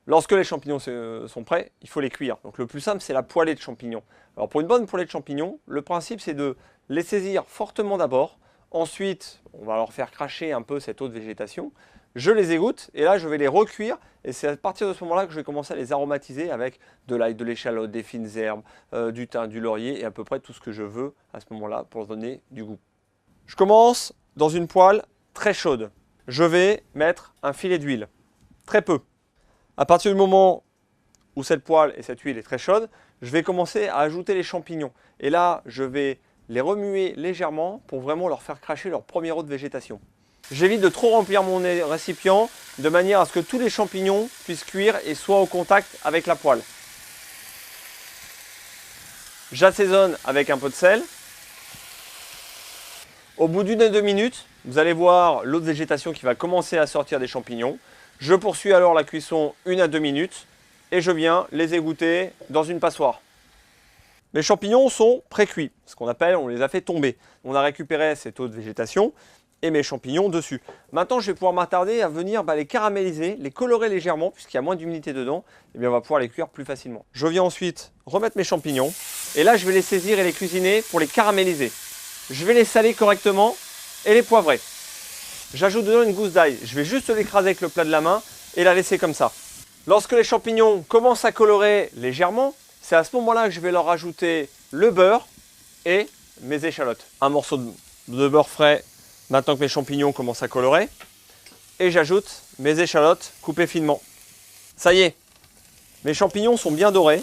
Lorsque les champignons sont prêts, il faut les cuire. Donc le plus simple, c'est la poêlée de champignons. Alors pour une bonne poêlée de champignons, le principe c'est de les saisir fortement d'abord. Ensuite, on va leur faire cracher un peu cette eau de végétation. Je les égoutte et là je vais les recuire. Et c'est à partir de ce moment-là que je vais commencer à les aromatiser avec de l'ail, de l'échalote, des fines herbes, du thym, du laurier et à peu près tout ce que je veux à ce moment-là pour donner du goût. Je commence dans une poêle très chaude. Je vais mettre un filet d'huile, très peu. À partir du moment où cette poêle et cette huile est très chaude, je vais commencer à ajouter les champignons. Et là, je vais les remuer légèrement pour vraiment leur faire cracher leur premier eau de végétation. J'évite de trop remplir mon récipient de manière à ce que tous les champignons puissent cuire et soient au contact avec la poêle. J'assaisonne avec un peu de sel. Au bout d'1 à 2 minutes, vous allez voir l'eau de végétation qui va commencer à sortir des champignons. Je poursuis alors la cuisson 1 à 2 minutes et je viens les égoutter dans une passoire. Les champignons sont pré-cuits, ce qu'on appelle, on les a fait tomber. On a récupéré cette eau de végétation et mes champignons dessus. Maintenant, je vais pouvoir m'attarder à venir les caraméliser, les colorer légèrement, puisqu'il y a moins d'humidité dedans, et bien on va pouvoir les cuire plus facilement. Je viens ensuite remettre mes champignons et là, je vais les saisir et les cuisiner pour les caraméliser. Je vais les saler correctement et les poivrer. J'ajoute dedans une gousse d'ail. Je vais juste l'écraser avec le plat de la main et la laisser comme ça. Lorsque les champignons commencent à colorer légèrement, c'est à ce moment-là que je vais leur rajouter le beurre et mes échalotes. Un morceau de beurre frais maintenant que mes champignons commencent à colorer. Et j'ajoute mes échalotes coupées finement. Ça y est, mes champignons sont bien dorés.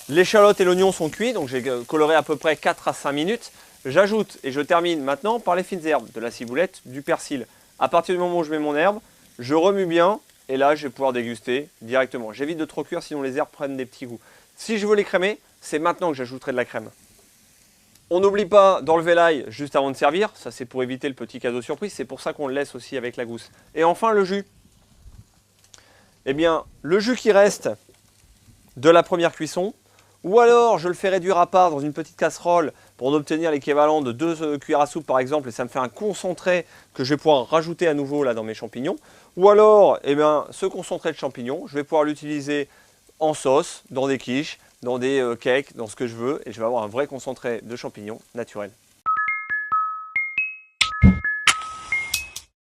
L'échalote et l'oignon sont cuits, donc j'ai coloré à peu près 4 à 5 minutes. J'ajoute et je termine maintenant par les fines herbes, de la ciboulette, du persil. À partir du moment où je mets mon herbe, je remue bien et là je vais pouvoir déguster directement. J'évite de trop cuire sinon les herbes prennent des petits goûts. Si je veux les crémer, c'est maintenant que j'ajouterai de la crème. On n'oublie pas d'enlever l'ail juste avant de servir, ça c'est pour éviter le petit cadeau surprise, c'est pour ça qu'on le laisse aussi avec la gousse. Et enfin le jus. Eh bien le jus qui reste de la première cuisson, ou alors je le fais réduire à part dans une petite casserole pour obtenir l'équivalent de 2 cuillères à soupe par exemple, et ça me fait un concentré que je vais pouvoir rajouter à nouveau là dans mes champignons. Ou alors, eh bien, ce concentré de champignons, je vais pouvoir l'utiliser en sauce, dans des quiches, dans des cakes, dans ce que je veux, et je vais avoir un vrai concentré de champignons naturel.